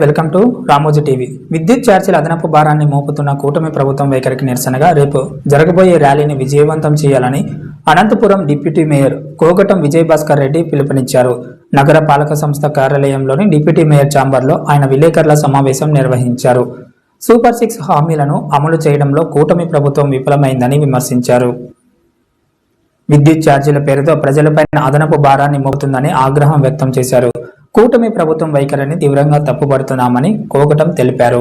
Welcome to Ramoji TV. విద్యుత్ ఛార్జీల అదనపు భారాన్ని మోపుతున్న కూటమి ప్రభుత్వం వైఖరికి నిరసనగా రేపు జరగబోయే ర్యాలీని విజయవంతం చేయాలని అనంతపురం డిప్యూటీ మేయర్ కోగటం విజయభాస్కర్ రెడ్డి పిలుపునిచ్చారు. నగర పాలక సంస్థ కార్యాలయంలోని డిప్యూటీ మేయర్ ఛాంబర్లో ఆయన విలేకరుల సమావేశం నిర్వహించారు. సూపర్ 6 హామీలను అమలు చేయడంలో కూటమి ప్రభుత్వం విఫలమైందని విమర్శించారు. విద్యుత్ ఛార్జీల పేరుతో ప్రజలపైన అదనపు భారాన్ని మోపుతుందని ఆగ్రహం వ్యక్తం చేశారు. కూటమి ప్రభుత్వం వైఖరిని తీవ్రంగా తప్పుపడుతున్నామని కోగటం తెలిపారు.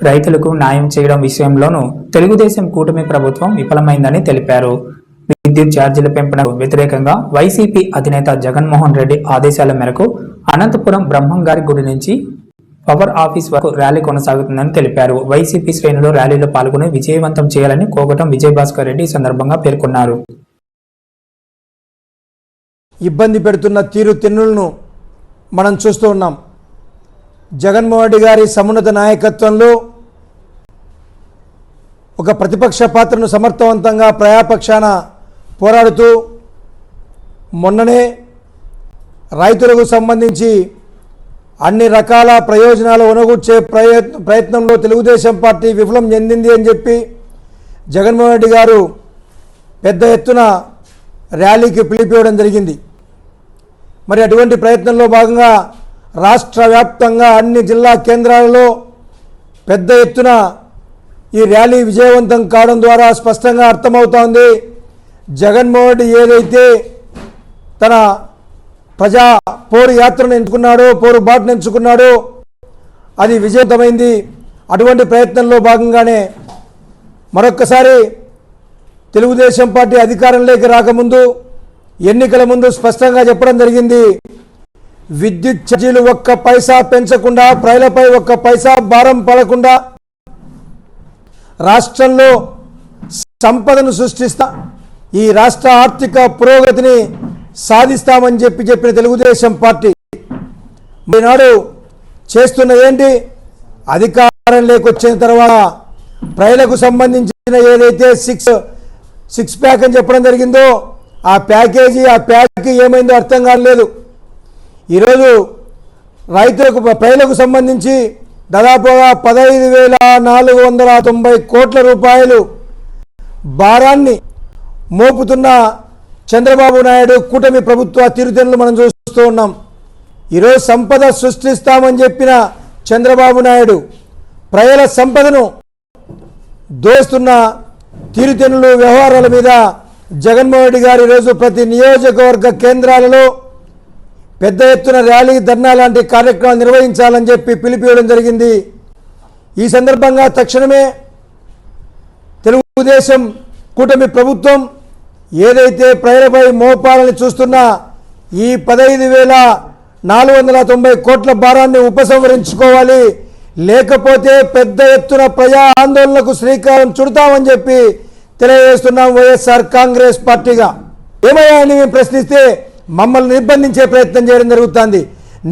రైతులకు న్యాయం చేయడం విషయంలోనూ తెలుగుదేశం కూటమి ప్రభుత్వం విఫలమైందని తెలిపారు. విద్యుత్ ఛార్జీల పెంపునకు వ్యతిరేకంగా వైసీపీ అధినేత జగన్మోహన్ రెడ్డి ఆదేశాల మేరకు అనంతపురం బ్రహ్మంగారి గుడి నుంచి పవర్ ఆఫీస్ వరకు ర్యాలీ కొనసాగుతుందని తెలిపారు. వైసీపీ శ్రేణులు ర్యాలీలో పాల్గొని విజయవంతం చేయాలని కోగటం విజయభాస్కర్ రెడ్డి ఈ సందర్భంగా పేర్కొన్నారు. ఇబ్బంది పెడుతున్న తీరుతెన్నులను మనం చూస్తూ ఉన్నాం. జగన్మోహన్ రెడ్డి గారి సమున్నత నాయకత్వంలో ఒక ప్రతిపక్ష పాత్రను సమర్థవంతంగా ప్రజాపక్షాన పోరాడుతూ మొన్ననే రైతులకు సంబంధించి అన్ని రకాల ప్రయోజనాలు ఒనగూర్చే ప్రయత్నంలో తెలుగుదేశం పార్టీ విఫలం చెందింది అని చెప్పి జగన్మోహన్ రెడ్డి గారు పెద్ద ఎత్తున ర్యాలీకి పిలిపివ్వడం జరిగింది. మరి అటువంటి ప్రయత్నంలో భాగంగా రాష్ట్ర వ్యాప్తంగా అన్ని జిల్లా కేంద్రాలలో పెద్ద ఎత్తున ఈ ర్యాలీ విజయవంతం కావడం ద్వారా స్పష్టంగా అర్థమవుతోంది. జగన్మోహన్ రెడ్డి ఏదైతే తన ప్రజా పోరు యాత్రను ఎంచుకున్నాడో, పోరు బాటను ఎంచుకున్నాడో అది విజయవంతమైంది. అటువంటి ప్రయత్నంలో భాగంగానే మరొక్కసారి తెలుగుదేశం పార్టీ అధికారంలోకి రాకముందు ఎన్నికల ముందు స్పష్టంగా చెప్పడం జరిగింది. విద్యుత్ ఛార్జీలు ఒక్క పైసా పెంచకుండా, ప్రజలపై ఒక్క పైసా భారం పడకుండా రాష్ట్రంలో సంపదను సృష్టిస్తా, ఈ రాష్ట్ర ఆర్థిక పురోగతిని సాధిస్తామని చెప్పిన తెలుగుదేశం పార్టీ ఈనాడు చేస్తున్నది ఏంటి? అధికారంలోకి వచ్చిన తర్వాత ప్రజలకు సంబంధించిన ఏదైతే సిక్స్ ప్యాక్ అని చెప్పడం జరిగిందో ఆ ప్యాకేజీ, ఆ ప్యాక్ ఏమైందో అర్థం కాలేదు. ఈరోజు రైతులకు, ప్రజలకు సంబంధించి దాదాపుగా 15,490 కోట్ల రూపాయలు భారాన్ని మోపుతున్న చంద్రబాబు నాయుడు కూటమి ప్రభుత్వ తీరుతెన్నులు మనం చూస్తూ ఉన్నాం. ఈరోజు సంపద సృష్టిస్తామని చెప్పిన చంద్రబాబు నాయుడు ప్రజల సంపదను దోస్తున్న తీరుతెన్నులు, వ్యవహారాల మీద జగన్మోహన్ రెడ్డి గారు ఈరోజు ప్రతి నియోజకవర్గ కేంద్రాలలో పెద్ద ఎత్తున ర్యాలీ, ధర్నా లాంటి కార్యక్రమాలు నిర్వహించాలని చెప్పి పిలిపివ్వడం జరిగింది. ఈ సందర్భంగా తక్షణమే తెలుగుదేశం కూటమి ప్రభుత్వం ఏదైతే ప్రజలపై మోపాలని చూస్తున్న ఈ 15,490 కోట్ల భారాన్ని ఉపసంహరించుకోవాలి, లేకపోతే పెద్ద ఎత్తున ప్రజా ఆందోళనకు శ్రీకారం చుడతామని చెప్పి తెలియజేస్తున్నాం. వైఎస్ఆర్ కాంగ్రెస్ పార్టీగా ఏమయ్యా అని మేము ప్రశ్నిస్తే మమ్మల్ని నిర్బంధించే ప్రయత్నం చేయడం జరుగుతుంది.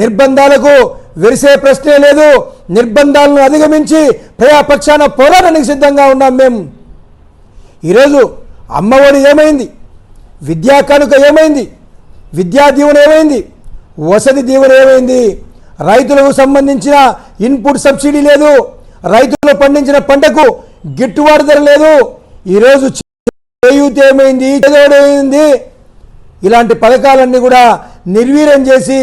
నిర్బంధాలకు విరిసే ప్రశ్నే లేదు. నిర్బంధాలను అధిగమించి ప్రజాపక్షాన పోరాటానికి సిద్ధంగా ఉన్నాం మేము. ఈరోజు అమ్మఒడి ఏమైంది? విద్యా కానుక ఏమైంది? విద్యా దీవెన ఏమైంది? వసతి దీవెన ఏమైంది? రైతులకు సంబంధించిన ఇన్పుట్ సబ్సిడీ లేదు. రైతులు పండించిన పంటకు గిట్టుబాటు ధర లేదు. ఈరోజు చేయూత ఏమైంది? ఏమైంది? ఇలాంటి పథకాలన్నీ కూడా నిర్వీర్యం చేసి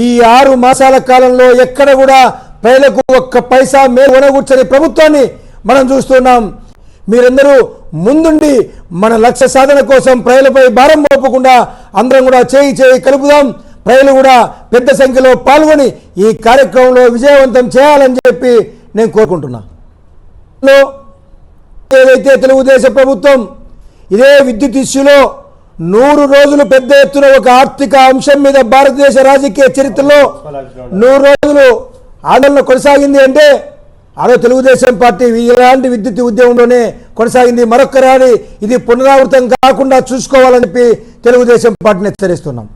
ఈ 6 మాసాల కాలంలో ఎక్కడ కూడా ప్రజలకు ఒక్క పైసా మేలు కొనగూర్చని ప్రభుత్వాన్ని మనం చూస్తున్నాం. మీరందరూ ముందుండి మన లక్ష్య సాధన కోసం ప్రజలపై భారం మోపకుండా అందరం కూడా చేయి కలుపుదాం. ప్రజలు కూడా పెద్ద సంఖ్యలో పాల్గొని ఈ కార్యక్రమంలో విజయవంతం చేయాలని చెప్పి నేను కోరుకుంటున్నా. ఏదైతే తెలుగుదేశం ప్రభుత్వం ఇదే విద్యుత్ ఇష్యూలో 100 రోజులు పెద్ద ఎత్తున ఒక ఆర్థిక అంశం మీద భారతదేశ రాజకీయ చరిత్రలో 100 రోజులు ఆందోళన కొనసాగింది అంటే అదే తెలుగుదేశం పార్టీ ఇలాంటి విద్యుత్ ఉద్యమంలోనే కొనసాగింది. మరొక్కసారి ఇది పునరావృతం కాకుండా చూసుకోవాలని చెప్పి తెలుగుదేశం పార్టీని హెచ్చరిస్తున్నాం.